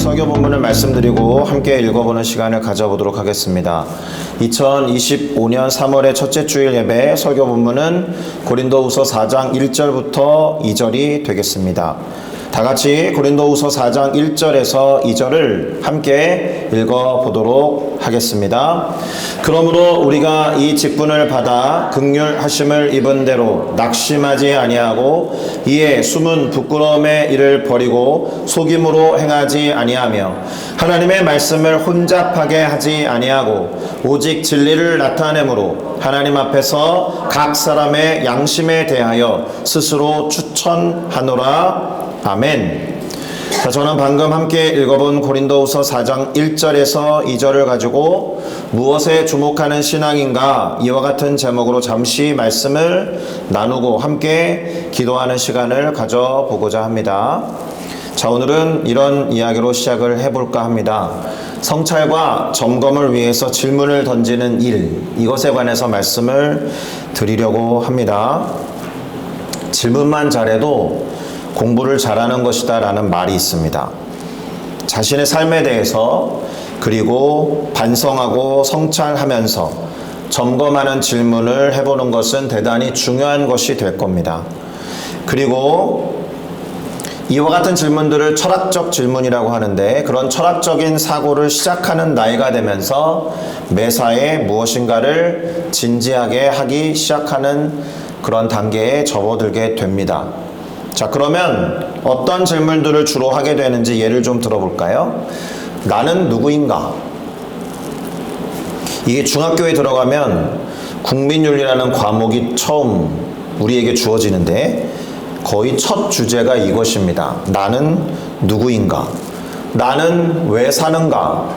설교 본문을 말씀드리고 함께 읽어보는 시간을 가져보도록 하겠습니다. 2025년 3월의 첫째 주일 예배 설교 본문은 고린도후서 4장 1절부터 2절이 되겠습니다. 다 같이 고린도후서 4장 1절에서 2절을 함께 읽어보도록 하겠습니다. 그러므로 우리가 이 직분을 받아 긍휼하심을 입은 대로 낙심하지 아니하고 이에 숨은 부끄러움의 일을 버리고 속임으로 행하지 아니하며 하나님의 말씀을 혼잡하게 하지 아니하고 오직 진리를 나타내므로 하나님 앞에서 각 사람의 양심에 대하여 스스로 추천하노라. 아멘. 자, 저는 방금 함께 읽어본 고린도후서 4장 1절에서 2절을 가지고 무엇에 주목하는 신앙인가, 이와 같은 제목으로 잠시 말씀을 나누고 함께 기도하는 시간을 가져보고자 합니다. 자, 오늘은 이런 이야기로 시작을 해볼까 합니다. 성찰과 점검을 위해서 질문을 던지는 일, 이것에 관해서 말씀을 드리려고 합니다. 질문만 잘해도 공부를 잘하는 것이다 라는 말이 있습니다. 자신의 삶에 대해서 그리고 반성하고 성찰하면서 점검하는 질문을 해보는 것은 대단히 중요한 것이 될 겁니다. 그리고 이와 같은 질문들을 철학적 질문이라고 하는데, 그런 철학적인 사고를 시작하는 나이가 되면서 매사에 무엇인가를 진지하게 하기 시작하는 그런 단계에 접어들게 됩니다. 자, 그러면 어떤 질문들을 주로 하게 되는지 예를 좀 들어볼까요? 나는 누구인가? 이게 중학교에 들어가면 국민윤리라는 과목이 처음 우리에게 주어지는데 거의 첫 주제가 이것입니다. 나는 누구인가? 나는 왜 사는가?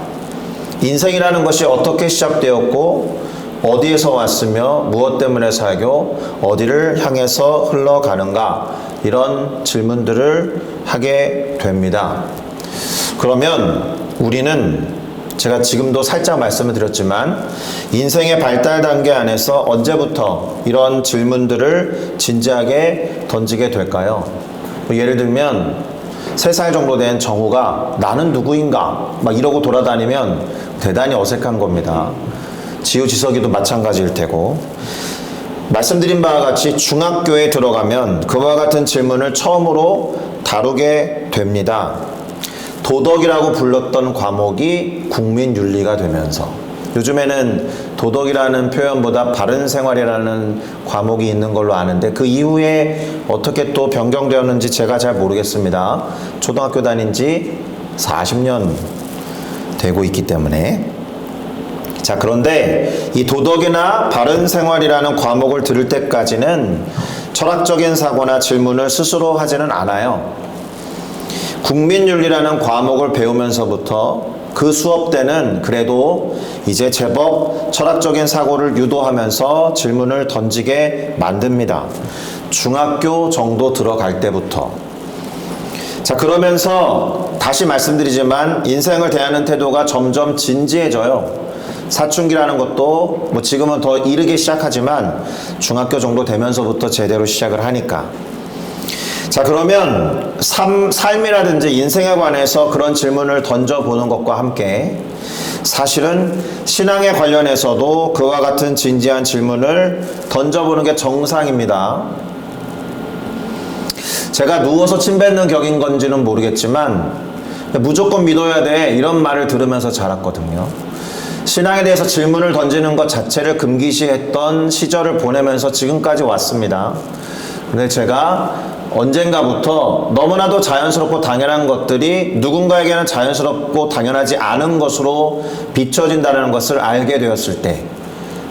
인생이라는 것이 어떻게 시작되었고 어디에서 왔으며 무엇 때문에 살고 어디를 향해서 흘러가는가? 이런 질문들을 하게 됩니다. 그러면 우리는 제가 지금도 살짝 말씀을 드렸지만 인생의 발달 단계 안에서 언제부터 이런 질문들을 진지하게 던지게 될까요? 예를 들면 3살 정도 된 정우가 나는 누구인가? 막 이러고 돌아다니면 대단히 어색한 겁니다. 지우지석이도 마찬가지일 테고, 말씀드린 바와 같이 중학교에 들어가면 그와 같은 질문을 처음으로 다루게 됩니다. 도덕이라고 불렀던 과목이 국민윤리가 되면서, 요즘에는 도덕이라는 표현보다 바른생활이라는 과목이 있는 걸로 아는데 그 이후에 어떻게 또 변경되었는지 제가 잘 모르겠습니다. 초등학교 다닌 지 40년 되고 있기 때문에. 자, 그런데 이 도덕이나 바른생활이라는 과목을 들을 때까지는 철학적인 사고나 질문을 스스로 하지는 않아요. 국민윤리라는 과목을 배우면서부터 그 수업 때는 그래도 이제 제법 철학적인 사고를 유도하면서 질문을 던지게 만듭니다. 중학교 정도 들어갈 때부터. 자, 그러면서 다시 말씀드리지만 인생을 대하는 태도가 점점 진지해져요. 사춘기라는 것도 뭐 지금은 더 이르게 시작하지만 중학교 정도 되면서부터 제대로 시작을 하니까. 자, 그러면 삶이라든지 인생에 관해서 그런 질문을 던져보는 것과 함께 사실은 신앙에 관련해서도 그와 같은 진지한 질문을 던져보는 게 정상입니다. 제가 누워서 침 뱉는 격인 건지는 모르겠지만 무조건 믿어야 돼 이런 말을 들으면서 자랐거든요. 신앙에 대해서 질문을 던지는 것 자체를 금기시했던 시절을 보내면서 지금까지 왔습니다. 근데 제가 언젠가부터 너무나도 자연스럽고 당연한 것들이 누군가에게는 자연스럽고 당연하지 않은 것으로 비춰진다는 것을 알게 되었을 때,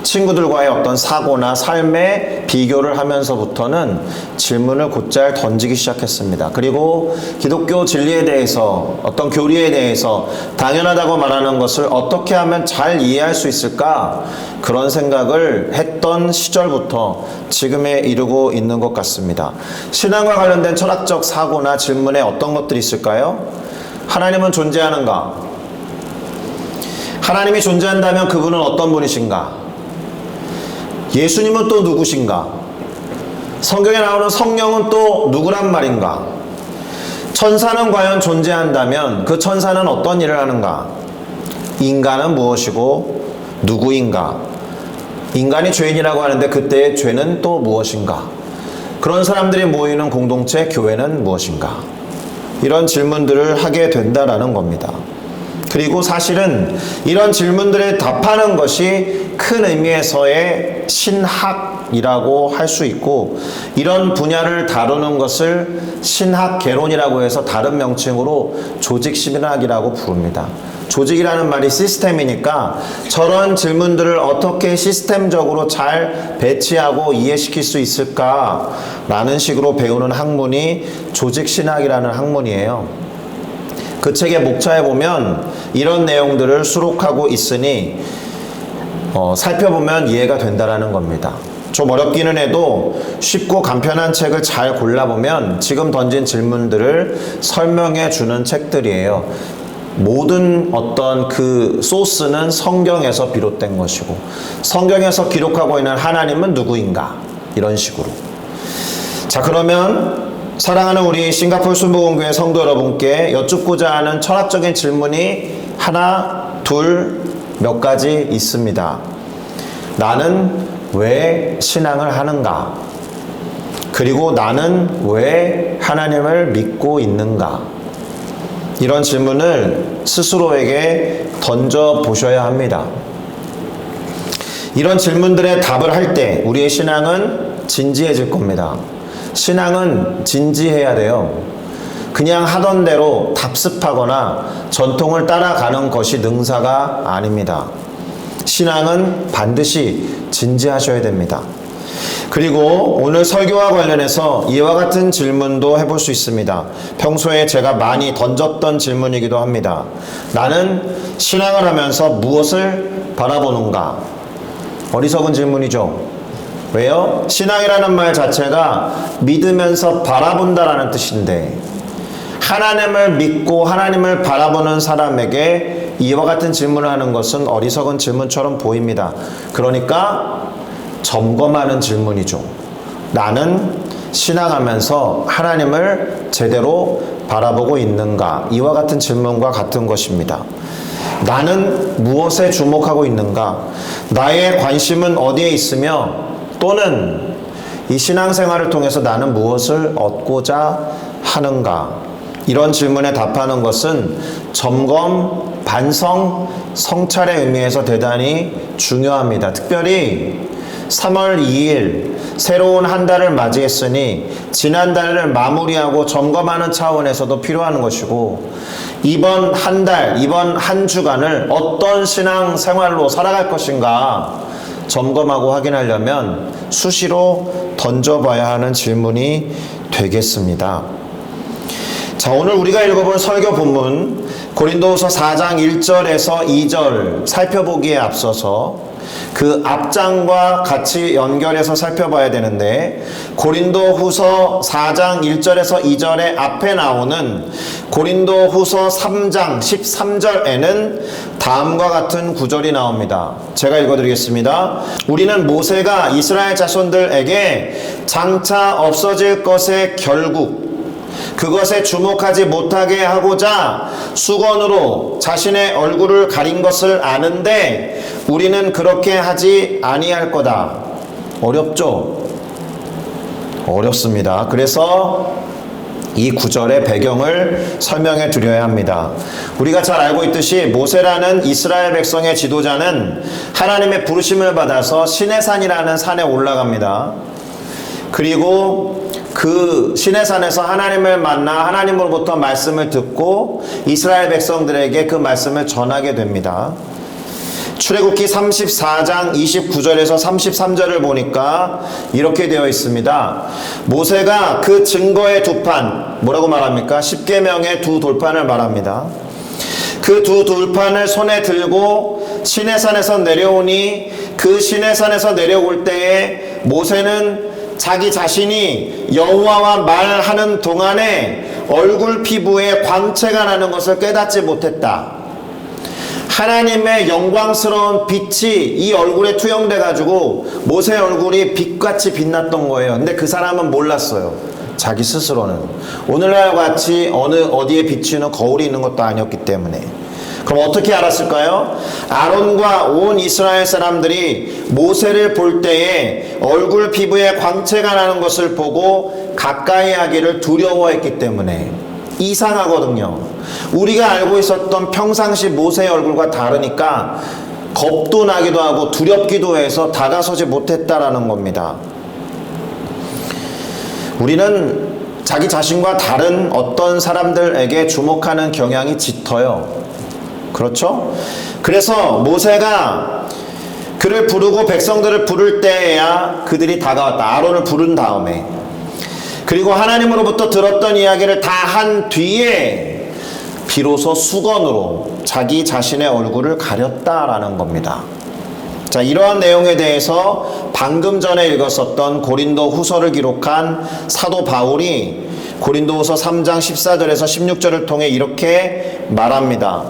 친구들과의 어떤 사고나 삶의 비교를 하면서부터는 질문을 곧잘 던지기 시작했습니다. 그리고 기독교 진리에 대해서, 어떤 교리에 대해서 당연하다고 말하는 것을 어떻게 하면 잘 이해할 수 있을까? 그런 생각을 했던 시절부터 지금에 이르고 있는 것 같습니다. 신앙과 관련된 철학적 사고나 질문에 어떤 것들이 있을까요? 하나님은 존재하는가? 하나님이 존재한다면 그분은 어떤 분이신가? 예수님은 또 누구신가? 성경에 나오는 성령은 또 누구란 말인가? 천사는 과연 존재한다면 그 천사는 어떤 일을 하는가? 인간은 무엇이고 누구인가? 인간이 죄인이라고 하는데 그때의 죄는 또 무엇인가? 그런 사람들이 모이는 공동체 교회는 무엇인가? 이런 질문들을 하게 된다라는 겁니다. 그리고 사실은 이런 질문들에 답하는 것이 큰 의미에서의 신학이라고 할 수 있고, 이런 분야를 다루는 것을 신학개론이라고 해서 다른 명칭으로 조직신학이라고 부릅니다. 조직이라는 말이 시스템이니까 저런 질문들을 어떻게 시스템적으로 잘 배치하고 이해시킬 수 있을까라는 식으로 배우는 학문이 조직신학이라는 학문이에요. 그 책의 목차에 보면 이런 내용들을 수록하고 있으니 살펴보면 이해가 된다라는 겁니다. 좀 어렵기는 해도 쉽고 간편한 책을 잘 골라보면 지금 던진 질문들을 설명해 주는 책들이에요. 모든 어떤 그 소스는 성경에서 비롯된 것이고, 성경에서 기록하고 있는 하나님은 누구인가? 이런 식으로. 자, 그러면 사랑하는 우리 싱가포르 순복음교회 성도 여러분께 여쭙고자 하는 철학적인 질문이 하나, 둘, 몇 가지 있습니다. 나는 왜 신앙을 하는가? 그리고 나는 왜 하나님을 믿고 있는가? 이런 질문을 스스로에게 던져보셔야 합니다. 이런 질문들에 답을 할 때 우리의 신앙은 진지해질 겁니다. 신앙은 진지해야 돼요. 그냥 하던 대로 답습하거나 전통을 따라가는 것이 능사가 아닙니다. 신앙은 반드시 진지하셔야 됩니다. 그리고 오늘 설교와 관련해서 이와 같은 질문도 해볼 수 있습니다. 평소에 제가 많이 던졌던 질문이기도 합니다. 나는 신앙을 하면서 무엇을 바라보는가? 어리석은 질문이죠. 왜요? 신앙이라는 말 자체가 믿으면서 바라본다라는 뜻인데, 하나님을 믿고 하나님을 바라보는 사람에게 이와 같은 질문을 하는 것은 어리석은 질문처럼 보입니다. 그러니까 점검하는 질문이죠. 나는 신앙하면서 하나님을 제대로 바라보고 있는가? 이와 같은 질문과 같은 것입니다. 나는 무엇에 주목하고 있는가? 나의 관심은 어디에 있으며, 또는 이 신앙생활을 통해서 나는 무엇을 얻고자 하는가? 이런 질문에 답하는 것은 점검, 반성, 성찰의 의미에서 대단히 중요합니다. 특별히 3월 2일 새로운 한 달을 맞이했으니 지난달을 마무리하고 점검하는 차원에서도 필요한 것이고, 이번 한 달, 이번 한 주간을 어떤 신앙생활로 살아갈 것인가 점검하고 확인하려면 수시로 던져봐야 하는 질문이 되겠습니다. 자, 오늘 우리가 읽어본 설교 본문 고린도후서 4장 1절에서 2절 살펴보기에 앞서서 그 앞장과 같이 연결해서 살펴봐야 되는데, 고린도후서 4장 1절에서 2절의 앞에 나오는 고린도후서 3장 13절에는 다음과 같은 구절이 나옵니다. 제가 읽어드리겠습니다. 우리는 모세가 이스라엘 자손들에게 장차 없어질 것의 결국, 그것에 주목하지 못하게 하고자 수건으로 자신의 얼굴을 가린 것을 아는데 우리는 그렇게 하지 아니할 거다. 어렵죠? 어렵습니다. 그래서 이 구절의 배경을 설명해 드려야 합니다. 우리가 잘 알고 있듯이 모세라는 이스라엘 백성의 지도자는 하나님의 부르심을 받아서 시내산이라는 산에 올라갑니다. 그리고 그 시내산에서 하나님을 만나 하나님으로부터 말씀을 듣고 이스라엘 백성들에게 그 말씀을 전하게 됩니다. 출애굽기 34장 29절에서 33절을 보니까 이렇게 되어 있습니다. 모세가 그 증거의 두 판, 뭐라고 말합니까? 십계명의 두 돌판을 말합니다. 그 두 돌판을 손에 들고 시내산에서 내려오니, 그 시내산에서 내려올 때에 모세는 자기 자신이 여호와와 말하는 동안에 얼굴 피부에 광채가 나는 것을 깨닫지 못했다. 하나님의 영광스러운 빛이 이 얼굴에 투영돼 가지고 모세의 얼굴이 빛같이 빛났던 거예요. 근데 그 사람은 몰랐어요. 자기 스스로는. 오늘날 같이 어디에 비치는 거울이 있는 것도 아니었기 때문에. 그럼 어떻게 알았을까요? 아론과 온 이스라엘 사람들이 모세를 볼 때에 얼굴 피부에 광채가 나는 것을 보고 가까이 하기를 두려워했기 때문에. 이상하거든요. 우리가 알고 있었던 평상시 모세의 얼굴과 다르니까 겁도 나기도 하고 두렵기도 해서 다가서지 못했다라는 겁니다. 우리는 자기 자신과 다른 어떤 사람들에게 주목하는 경향이 짙어요. 그렇죠? 그래서 모세가 그를 부르고 백성들을 부를 때에야 그들이 다가왔다. 아론을 부른 다음에. 그리고 하나님으로부터 들었던 이야기를 다 한 뒤에 비로소 수건으로 자기 자신의 얼굴을 가렸다라는 겁니다. 자, 이러한 내용에 대해서 방금 전에 읽었었던 고린도 후서를 기록한 사도 바울이 고린도 후서 3장 14절에서 16절을 통해 이렇게 말합니다.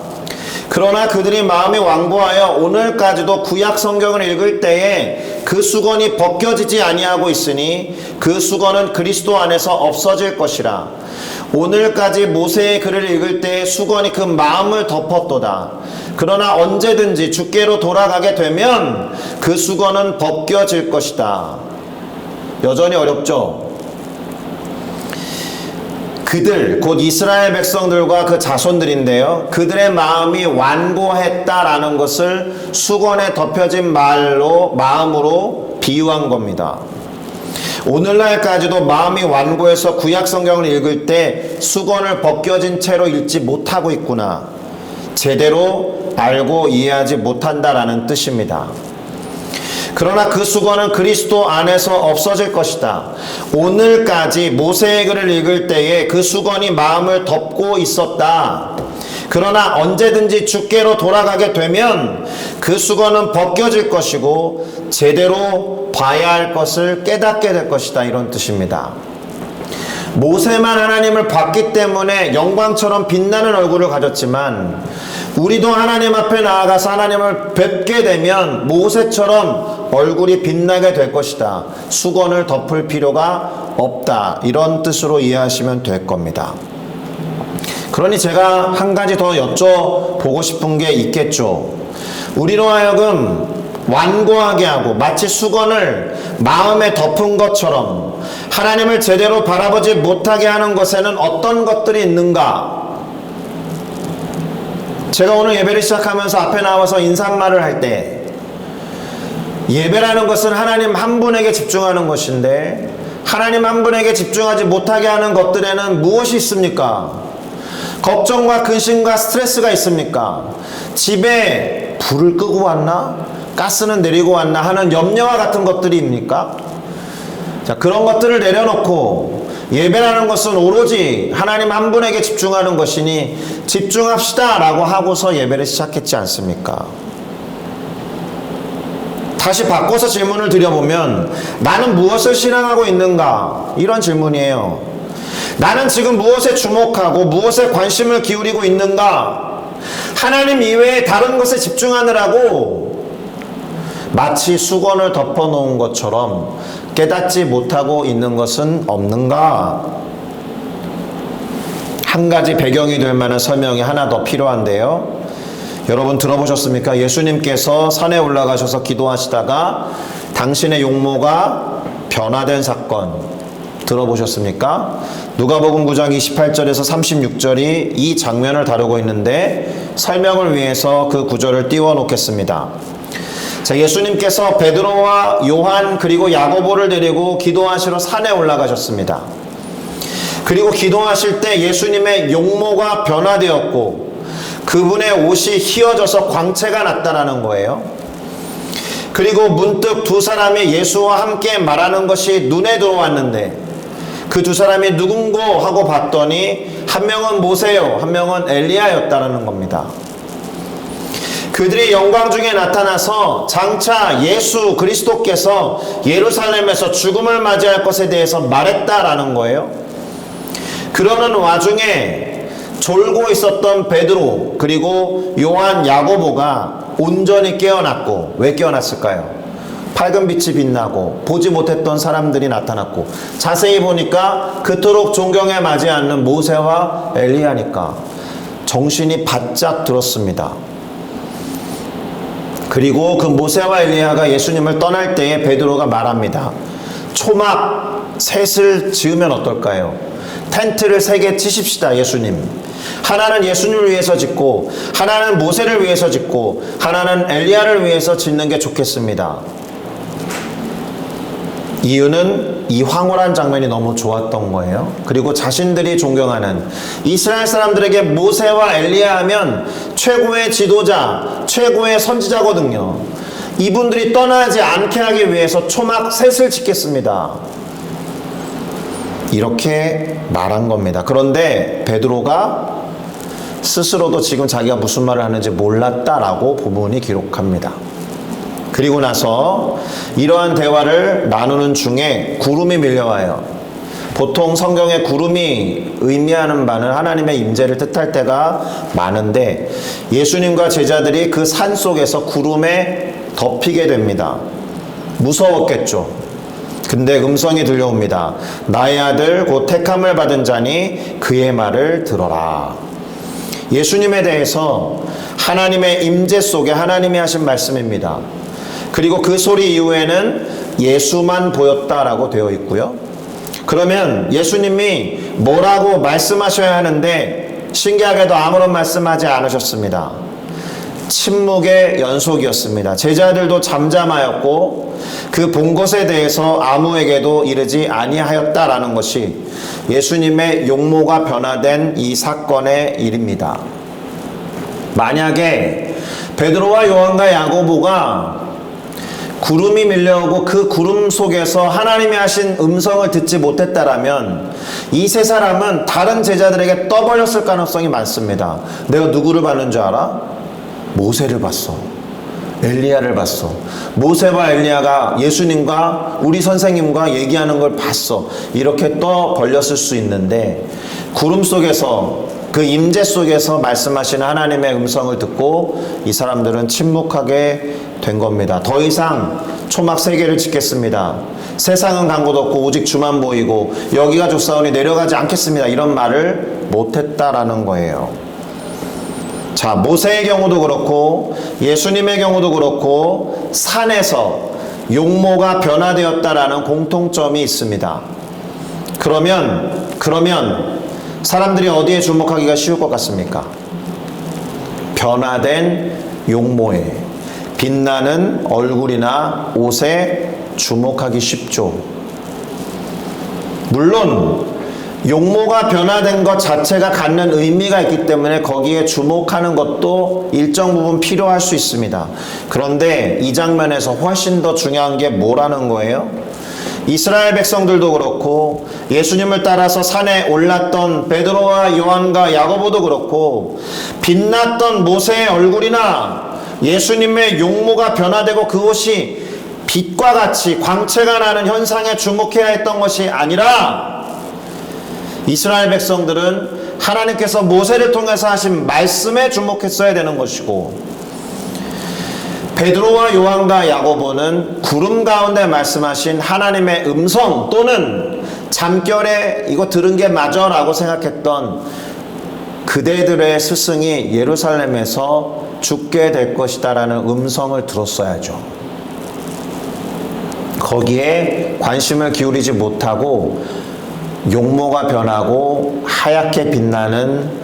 그러나 그들이 마음이 완고하여 오늘까지도 구약 성경을 읽을 때에 그 수건이 벗겨지지 아니하고 있으니 그 수건은 그리스도 안에서 없어질 것이라. 오늘까지 모세의 글을 읽을 때에 수건이 그 마음을 덮었도다. 그러나 언제든지 주께로 돌아가게 되면 그 수건은 벗겨질 것이다. 여전히 어렵죠? 그들, 곧 이스라엘 백성들과 그 자손들인데요. 그들의 마음이 완고했다라는 것을 수건에 덮여진 마음으로 비유한 겁니다. 오늘날까지도 마음이 완고해서 구약 성경을 읽을 때 수건을 벗겨진 채로 읽지 못하고 있구나. 제대로 알고 이해하지 못한다라는 뜻입니다. 그러나 그 수건은 그리스도 안에서 없어질 것이다. 오늘까지 모세의 글을 읽을 때에 그 수건이 마음을 덮고 있었다. 그러나 언제든지 주께로 돌아가게 되면 그 수건은 벗겨질 것이고 제대로 봐야 할 것을 깨닫게 될 것이다. 이런 뜻입니다. 모세만 하나님을 봤기 때문에 영광처럼 빛나는 얼굴을 가졌지만 우리도 하나님 앞에 나아가서 하나님을 뵙게 되면 모세처럼 얼굴이 빛나게 될 것이다. 수건을 덮을 필요가 없다. 이런 뜻으로 이해하시면 될 겁니다. 그러니 제가 한 가지 더 여쭤보고 싶은 게 있겠죠. 우리로 하여금 완고하게 하고 마치 수건을 마음에 덮은 것처럼 하나님을 제대로 바라보지 못하게 하는 것에는 어떤 것들이 있는가? 제가 오늘 예배를 시작하면서 앞에 나와서 인사말을 할 때 예배라는 것은 하나님 한 분에게 집중하는 것인데 하나님 한 분에게 집중하지 못하게 하는 것들에는 무엇이 있습니까? 걱정과 근심과 스트레스가 있습니까? 집에 불을 끄고 왔나? 가스는 내리고 왔나? 하는 염려와 같은 것들입니까? 자, 그런 것들을 내려놓고 예배라는 것은 오로지 하나님 한 분에게 집중하는 것이니 집중합시다 라고 하고서 예배를 시작했지 않습니까? 다시 바꿔서 질문을 드려보면 나는 무엇을 신앙하고 있는가? 이런 질문이에요. 나는 지금 무엇에 주목하고 무엇에 관심을 기울이고 있는가? 하나님 이외에 다른 것에 집중하느라고 마치 수건을 덮어놓은 것처럼 깨닫지 못하고 있는 것은 없는가? 한 가지 배경이 될 만한 설명이 하나 더 필요한데요. 여러분 들어보셨습니까? 예수님께서 산에 올라가셔서 기도하시다가 당신의 용모가 변화된 사건 들어보셨습니까? 누가복음 9장 28절에서 36절이 이 장면을 다루고 있는데 설명을 위해서 그 구절을 띄워 놓겠습니다. 자, 예수님께서 베드로와 요한 그리고 야고보를 데리고 기도하시러 산에 올라가셨습니다. 그리고 기도하실 때 예수님의 용모가 변화되었고 그분의 옷이 휘어져서 광채가 났다라는 거예요. 그리고 문득 두 사람이 예수와 함께 말하는 것이 눈에 들어왔는데 그 두 사람이 누군고 하고 봤더니 한 명은 모세요, 한 명은 엘리야였다라는 겁니다. 그들이 영광 중에 나타나서 장차 예수 그리스도께서 예루살렘에서 죽음을 맞이할 것에 대해서 말했다라는 거예요. 그러는 와중에 졸고 있었던 베드로 그리고 요한 야고보가 온전히 깨어났고 왜 깨어났을까요? 밝은 빛이 빛나고 보지 못했던 사람들이 나타났고 자세히 보니까 그토록 존경에 맞지 않는 모세와 엘리야니까 정신이 바짝 들었습니다. 그리고 그 모세와 엘리야가 예수님을 떠날 때에 베드로가 말합니다. 초막 셋을 지으면 어떨까요? 텐트를 3개 치십시다. 예수님. 하나는 예수님을 위해서 짓고 하나는 모세를 위해서 짓고 하나는 엘리야를 위해서 짓는 게 좋겠습니다. 이유는 이 황홀한 장면이 너무 좋았던 거예요. 그리고 자신들이 존경하는 이스라엘 사람들에게 모세와 엘리야 하면 최고의 지도자, 최고의 선지자거든요. 이분들이 떠나지 않게 하기 위해서 초막 셋을 짓겠습니다. 이렇게 말한 겁니다. 그런데 베드로가 스스로도 지금 자기가 무슨 말을 하는지 몰랐다라고 본문이 기록합니다. 그리고 나서 이러한 대화를 나누는 중에 구름이 밀려와요. 보통 성경에 구름이 의미하는 바는 하나님의 임재를 뜻할 때가 많은데 예수님과 제자들이 그 산 속에서 구름에 덮이게 됩니다. 무서웠겠죠. 근데 음성이 들려옵니다. 나의 아들 곧 택함을 받은 자니 그의 말을 들어라. 예수님에 대해서 하나님의 임재 속에 하나님이 하신 말씀입니다. 그리고 그 소리 이후에는 예수만 보였다라고 되어 있고요. 그러면 예수님이 뭐라고 말씀하셔야 하는데 신기하게도 아무런 말씀하지 않으셨습니다. 침묵의 연속이었습니다. 제자들도 잠잠하였고 그 본 것에 대해서 아무에게도 이르지 아니하였다라는 것이 예수님의 용모가 변화된 이 사건의 일입니다. 만약에 베드로와 요한과 야고보가 구름이 밀려오고 그 구름 속에서 하나님이 하신 음성을 듣지 못했다라면 이 세 사람은 다른 제자들에게 떠벌렸을 가능성이 많습니다. 내가 누구를 봤는 줄 알아? 모세를 봤어. 엘리야를 봤어. 모세와 엘리야가 예수님과 우리 선생님과 얘기하는 걸 봤어. 이렇게 떠벌렸을 수 있는데 구름 속에서 그 임재 속에서 말씀하시는 하나님의 음성을 듣고 이 사람들은 침묵하게 된 겁니다. 더 이상 초막 3개를 짓겠습니다. 세상은 간 곳 없고 오직 주만 보이고 여기가 좋사오니 내려가지 않겠습니다. 이런 말을 못했다라는 거예요. 자, 모세의 경우도 그렇고 예수님의 경우도 그렇고 산에서 용모가 변화되었다라는 공통점이 있습니다. 그러면 사람들이 어디에 주목하기가 쉬울 것 같습니까? 변화된 용모에, 빛나는 얼굴이나 옷에 주목하기 쉽죠. 물론 용모가 변화된 것 자체가 갖는 의미가 있기 때문에 거기에 주목하는 것도 일정 부분 필요할 수 있습니다. 그런데 이 장면에서 훨씬 더 중요한 게 뭐라는 거예요? 이스라엘 백성들도 그렇고 예수님을 따라서 산에 올랐던 베드로와 요한과 야고보도 그렇고 빛났던 모세의 얼굴이나 예수님의 용모가 변화되고 그것이 빛과 같이 광채가 나는 현상에 주목해야 했던 것이 아니라 이스라엘 백성들은 하나님께서 모세를 통해서 하신 말씀에 주목했어야 되는 것이고 베드로와 요한과 야고보는 구름 가운데 말씀하신 하나님의 음성 또는 잠결에 이거 들은 게 맞아 라고 생각했던 그대들의 스승이 예루살렘에서 죽게 될 것이다 라는 음성을 들었어야죠. 거기에 관심을 기울이지 못하고 용모가 변하고 하얗게 빛나는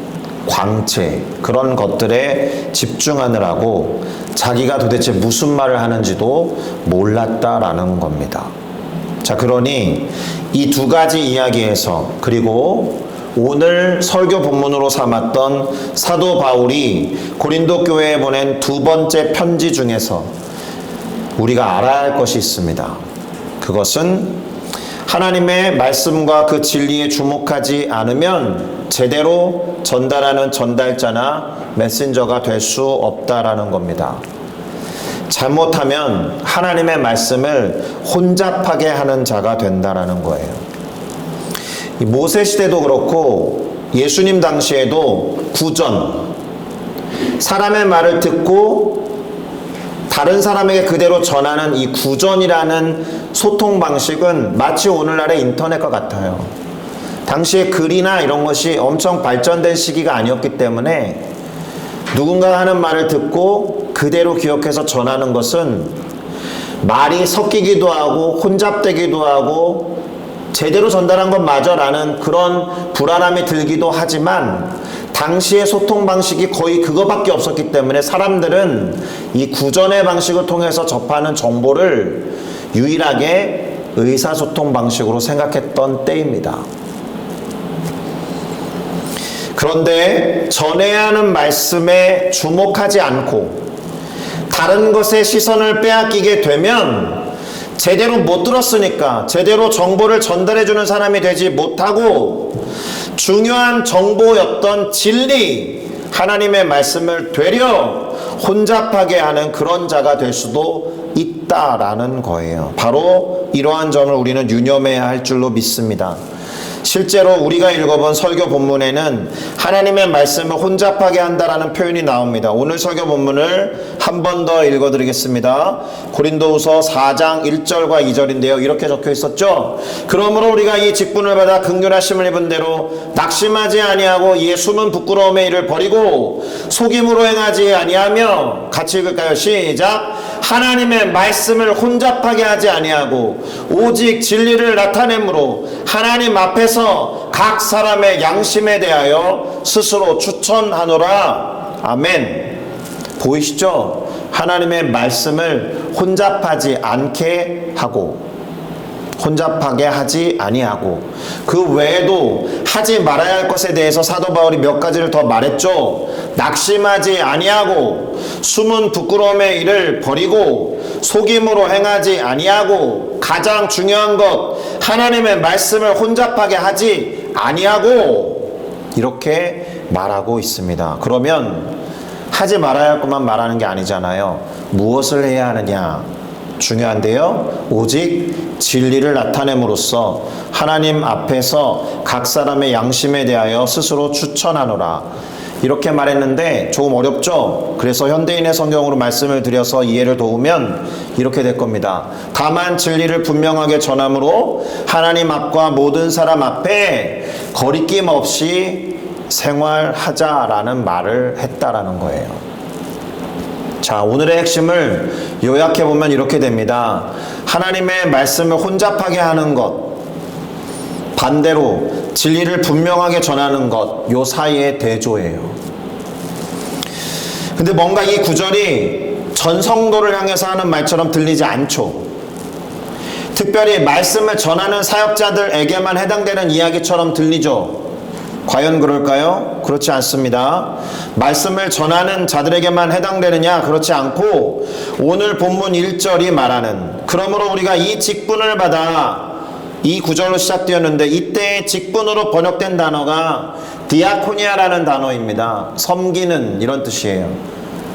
광채 그런 것들에 집중하느라고 자기가 도대체 무슨 말을 하는지도 몰랐다라는 겁니다. 자, 그러니 이 두 가지 이야기에서 그리고 오늘 설교 본문으로 삼았던 사도 바울이 고린도 교회에 보낸 2번째 편지 중에서 우리가 알아야 할 것이 있습니다. 그것은 하나님의 말씀과 그 진리에 주목하지 않으면 제대로 전달하는 전달자나 메신저가 될 수 없다라는 겁니다. 잘못하면 하나님의 말씀을 혼잡하게 하는 자가 된다라는 거예요. 모세 시대도 그렇고 예수님 당시에도 구전, 사람의 말을 듣고 다른 사람에게 그대로 전하는 이 구전이라는 소통 방식은 마치 오늘날의 인터넷과 같아요. 당시에 글이나 이런 것이 엄청 발전된 시기가 아니었기 때문에 누군가 하는 말을 듣고 그대로 기억해서 전하는 것은 말이 섞이기도 하고 혼잡되기도 하고 제대로 전달한 건 맞아라는 그런 불안함이 들기도 하지만 당시의 소통 방식이 거의 그거밖에 없었기 때문에 사람들은 이 구전의 방식을 통해서 접하는 정보를 유일하게 의사소통 방식으로 생각했던 때입니다. 그런데 전해야 하는 말씀에 주목하지 않고 다른 것에 시선을 빼앗기게 되면 제대로 못 들었으니까 제대로 정보를 전달해주는 사람이 되지 못하고 중요한 정보였던 진리, 하나님의 말씀을 되려 혼잡하게 하는 그런 자가 될 수도 있다라는 거예요. 바로 이러한 점을 우리는 유념해야 할 줄로 믿습니다. 실제로 우리가 읽어본 설교 본문에는 하나님의 말씀을 혼잡하게 한다라는 표현이 나옵니다. 오늘 설교 본문을 한 번 더 읽어드리겠습니다. 고린도후서 4장 1절과 2절인데요. 이렇게 적혀 있었죠. 그러므로 우리가 이 직분을 받아 긍휼하심을 입은 대로 낙심하지 아니하고 이에 숨은 부끄러움의 일을 버리고 속임으로 행하지 아니하며, 같이 읽을까요? 시작. 하나님의 말씀을 혼잡하게 하지 아니하고 오직 진리를 나타내므로 하나님 앞에서 각 사람의 양심에 대하여 스스로 추천하노라. 아멘. 보이시죠? 하나님의 말씀을 혼잡하지 않게 하고 혼잡하게 하지 아니하고 그 외에도 하지 말아야 할 것에 대해서 사도 바울이 몇 가지를 더 말했죠. 낙심하지 아니하고 숨은 부끄러움의 일을 버리고 속임으로 행하지 아니하고 가장 중요한 것 하나님의 말씀을 혼잡하게 하지 아니하고 이렇게 말하고 있습니다. 그러면 하지 말아야 할 것만 말하는 게 아니잖아요. 무엇을 해야 하느냐 중요한데요. 오직 진리를 나타냄으로써 하나님 앞에서 각 사람의 양심에 대하여 스스로 추천하노라. 이렇게 말했는데 조금 어렵죠? 그래서 현대인의 성경으로 말씀을 드려서 이해를 도우면 이렇게 될 겁니다. 다만 진리를 분명하게 전함으로 하나님 앞과 모든 사람 앞에 거리낌 없이 생활하자라는 말을 했다라는 거예요. 자, 오늘의 핵심을 요약해보면 이렇게 됩니다. 하나님의 말씀을 혼잡하게 하는 것, 반대로 진리를 분명하게 전하는 것, 요 사이의 대조예요. 근데 뭔가 이 구절이 전 성도를 향해서 하는 말처럼 들리지 않죠. 특별히 말씀을 전하는 사역자들에게만 해당되는 이야기처럼 들리죠. 과연 그럴까요? 그렇지 않습니다. 말씀을 전하는 자들에게만 해당되느냐? 그렇지 않고 오늘 본문 1절이 말하는, 그러므로 우리가 이 직분을 받아, 이 구절로 시작되었는데 이때의 직분으로 번역된 단어가 디아코니아라는 단어입니다. 섬기는, 이런 뜻이에요.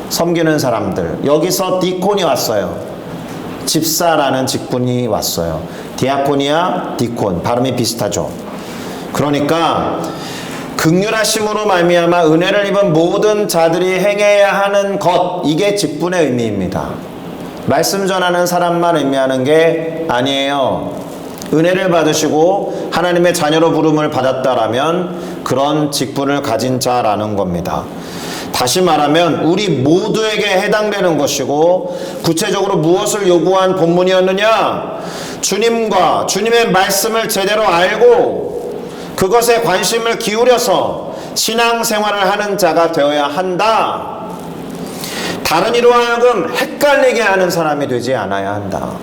섬기는 사람들. 여기서 디콘이 왔어요. 집사라는 직분이 왔어요. 디아코니아, 디콘, 발음이 비슷하죠. 그러니까 긍휼하심으로 말미암아 은혜를 입은 모든 자들이 행해야 하는 것, 이게 직분의 의미입니다. 말씀 전하는 사람만 의미하는 게 아니에요. 은혜를 받으시고 하나님의 자녀로 부름을 받았다라면 그런 직분을 가진 자라는 겁니다. 다시 말하면 우리 모두에게 해당되는 것이고, 구체적으로 무엇을 요구한 본문이었느냐? 주님과 주님의 말씀을 제대로 알고 그것에 관심을 기울여서 신앙생활을 하는 자가 되어야 한다. 다른 이로 하여금 헷갈리게 하는 사람이 되지 않아야 한다.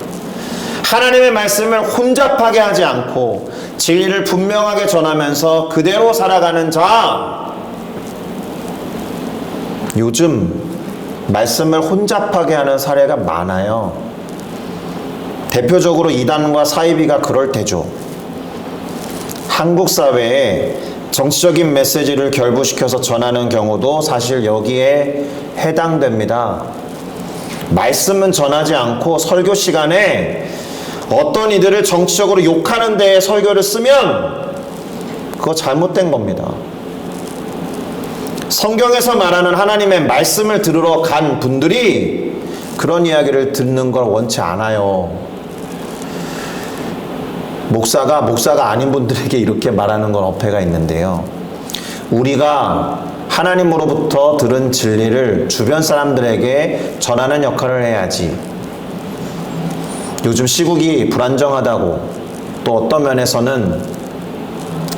하나님의 말씀을 혼잡하게 하지 않고 진리를 분명하게 전하면서 그대로 살아가는 자. 요즘 말씀을 혼잡하게 하는 사례가 많아요. 대표적으로 이단과 사이비가 그럴 테죠. 한국 사회에 정치적인 메시지를 결부시켜서 전하는 경우도 사실 여기에 해당됩니다. 말씀은 전하지 않고 설교 시간에 어떤 이들을 정치적으로 욕하는 데에 설교를 쓰면 그거 잘못된 겁니다. 성경에서 말하는 하나님의 말씀을 들으러 간 분들이 그런 이야기를 듣는 걸 원치 않아요. 목사가 아닌 분들에게 이렇게 말하는 건 어폐가 있는데요. 우리가 하나님으로부터 들은 진리를 주변 사람들에게 전하는 역할을 해야지. 요즘 시국이 불안정하다고, 또 어떤 면에서는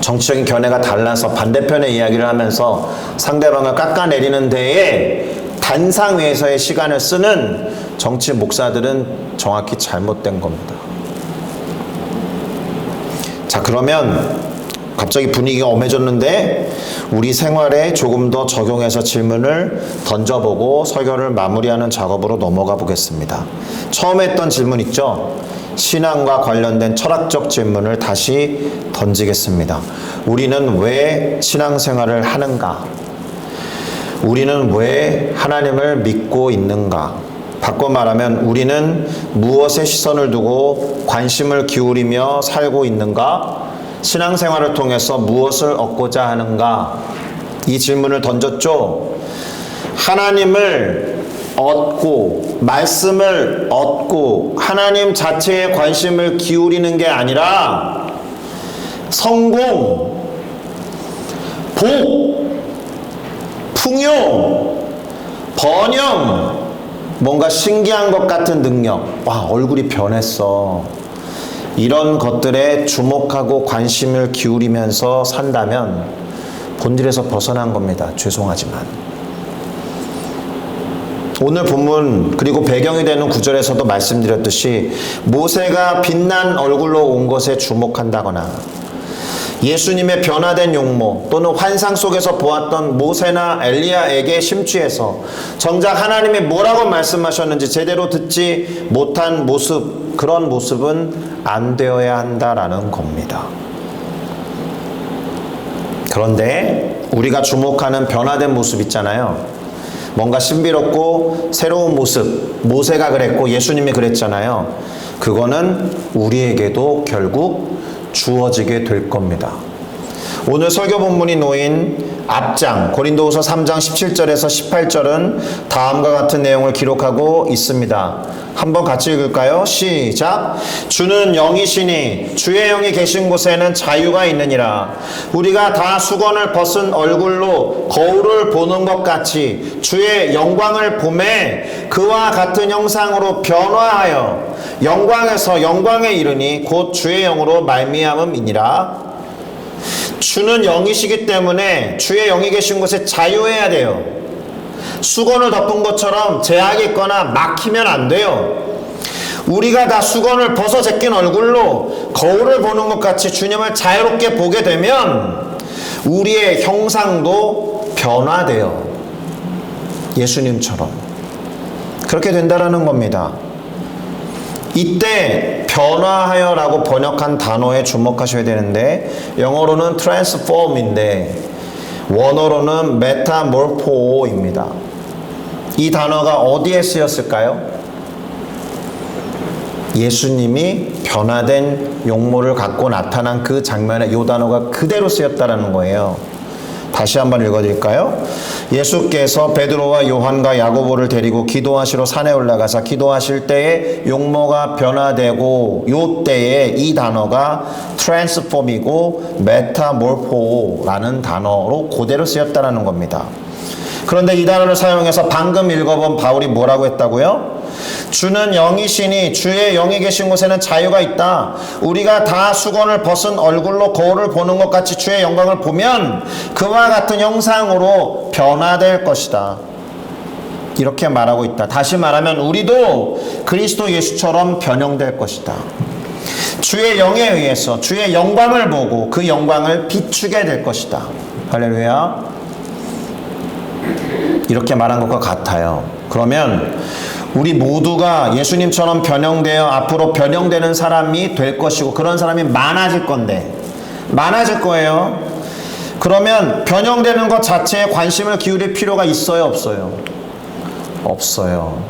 정치적인 견해가 달라서 반대편의 이야기를 하면서 상대방을 깎아내리는 데에 단상 위에서의 시간을 쓰는 정치 목사들은 정확히 잘못된 겁니다. 자, 그러면 갑자기 분위기가 엄해졌는데 우리 생활에 조금 더 적용해서 질문을 던져보고 설교를 마무리하는 작업으로 넘어가 보겠습니다. 처음에 했던 질문 있죠? 신앙과 관련된 철학적 질문을 다시 던지겠습니다. 우리는 왜 신앙생활을 하는가? 우리는 왜 하나님을 믿고 있는가? 바꿔 말하면 우리는 무엇에 시선을 두고 관심을 기울이며 살고 있는가? 신앙생활을 통해서 무엇을 얻고자 하는가? 이 질문을 던졌죠. 하나님을 얻고 말씀을 얻고 하나님 자체에 관심을 기울이는 게 아니라 성공, 복, 풍요, 번영, 뭔가 신기한 것 같은 능력, 와, 얼굴이 변했어, 이런 것들에 주목하고 관심을 기울이면서 산다면 본질에서 벗어난 겁니다. 죄송하지만. 오늘 본문 그리고 배경이 되는 구절에서도 말씀드렸듯이 모세가 빛난 얼굴로 온 것에 주목한다거나 예수님의 변화된 용모 또는 환상 속에서 보았던 모세나 엘리야에게 심취해서 정작 하나님이 뭐라고 말씀하셨는지 제대로 듣지 못한 모습, 그런 모습은 안 되어야 한다라는 겁니다. 그런데 우리가 주목하는 변화된 모습 있잖아요. 뭔가 신비롭고 새로운 모습, 모세가 그랬고 예수님이 그랬잖아요. 그거는 우리에게도 결국 주어지게 될 겁니다. 오늘 설교 본문이 놓인 앞장 고린도후서 3장 17절에서 18절은 다음과 같은 내용을 기록하고 있습니다. 한번 같이 읽을까요? 시작. 주는 영이시니 주의 영이 계신 곳에는 자유가 있느니라. 우리가 다 수건을 벗은 얼굴로 거울을 보는 것 같이 주의 영광을 보매 그와 같은 형상으로 변화하여 영광에서 영광에 이르니 곧 주의 영으로 말미암음이니라. 주는 영이시기 때문에 주의 영이 계신 곳에 자유해야 돼요. 수건을 덮은 것처럼 제약이 있거나 막히면 안 돼요. 우리가 다 수건을 벗어 제낀 얼굴로 거울을 보는 것 같이 주님을 자유롭게 보게 되면 우리의 형상도 변화돼요. 예수님처럼. 그렇게 된다라는 겁니다. 이때 변화하여라고 번역한 단어에 주목하셔야 되는데 영어로는 transform인데 원어로는 메타몰포입니다. 이 단어가 어디에 쓰였을까요? 예수님이 변화된 용모를 갖고 나타난 그 장면에 이 단어가 그대로 쓰였다라는 거예요. 다시 한번 읽어드릴까요? 예수께서 베드로와 요한과 야고보를 데리고 기도하시러 산에 올라가서 기도하실 때에 용모가 변화되고 요 때에 이 단어가 transform이고 메타몰포라는 단어로 그대로 쓰였다는 겁니다. 그런데 이 단어를 사용해서 방금 읽어본 바울이 뭐라고 했다고요? 주는 영이시니 주의 영이 계신 곳에는 자유가 있다. 우리가 다 수건을 벗은 얼굴로 거울을 보는 것 같이 주의 영광을 보면 그와 같은 형상으로 변화될 것이다. 이렇게 말하고 있다. 다시 말하면 우리도 그리스도 예수처럼 변형될 것이다. 주의 영에 의해서 주의 영광을 보고 그 영광을 비추게 될 것이다. 할렐루야. 이렇게 말한 것과 같아요. 그러면 우리 모두가 예수님처럼 변형되어 앞으로 변형되는 사람이 될 것이고 그런 사람이 많아질 건데 많아질 거예요. 그러면 변형되는 것 자체에 관심을 기울일 필요가 있어요, 없어요? 없어요.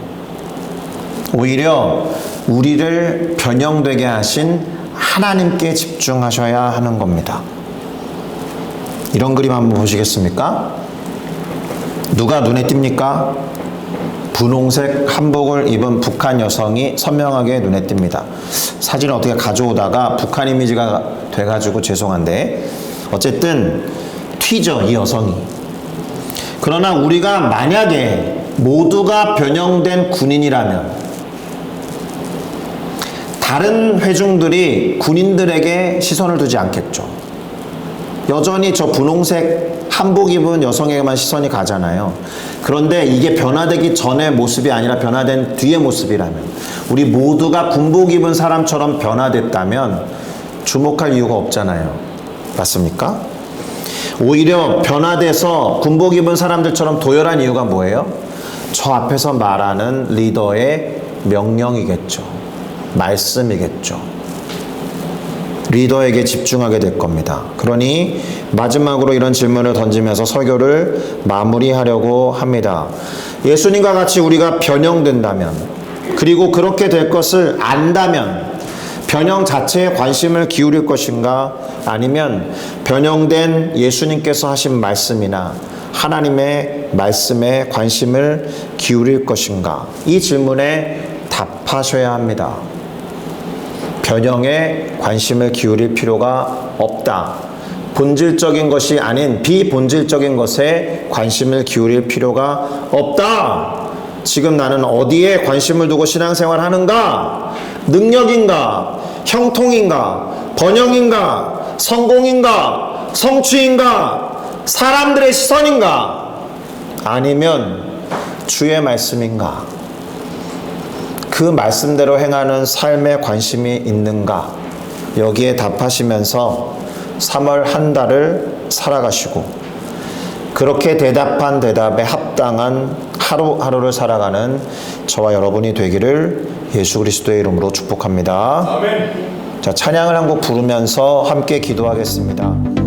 오히려 우리를 변형되게 하신 하나님께 집중하셔야 하는 겁니다. 이런 그림 한번 보시겠습니까? 누가 눈에 띕니까? 분홍색 한복을 입은 북한 여성이 선명하게 눈에 띕니다. 사진을 어떻게 가져오다가 북한 이미지가 돼가지고 죄송한데 어쨌든 튀죠, 이 여성이. 그러나 우리가 만약에 모두가 변형된 군인이라면 다른 회중들이 군인들에게 시선을 두지 않겠죠. 여전히 저 분홍색 한복 입은 여성에게만 시선이 가잖아요. 그런데 이게 변화되기 전의 모습이 아니라 변화된 뒤의 모습이라면, 우리 모두가 군복 입은 사람처럼 변화됐다면 주목할 이유가 없잖아요. 맞습니까? 오히려 변화돼서 군복 입은 사람들처럼 도열한 이유가 뭐예요? 저 앞에서 말하는 리더의 명령이겠죠. 말씀이겠죠. 리더에게 집중하게 될 겁니다. 그러니 마지막으로 이런 질문을 던지면서 설교를 마무리하려고 합니다. 예수님과 같이 우리가 변형된다면, 그리고 그렇게 될 것을 안다면 변형 자체에 관심을 기울일 것인가, 아니면 변형된 예수님께서 하신 말씀이나 하나님의 말씀에 관심을 기울일 것인가, 이 질문에 답하셔야 합니다. 변형에 관심을 기울일 필요가 없다. 본질적인 것이 아닌 비본질적인 것에 관심을 기울일 필요가 없다. 지금 나는 어디에 관심을 두고 신앙생활 하는가? 능력인가? 형통인가? 번영인가? 성공인가? 성취인가? 사람들의 시선인가? 아니면 주의 말씀인가? 그 말씀대로 행하는 삶에 관심이 있는가? 여기에 답하시면서 3월 한 달을 살아가시고, 그렇게 대답한 대답에 합당한 하루하루를 살아가는 저와 여러분이 되기를 예수 그리스도의 이름으로 축복합니다. 아멘. 자, 찬양을 한 곡 부르면서 함께 기도하겠습니다.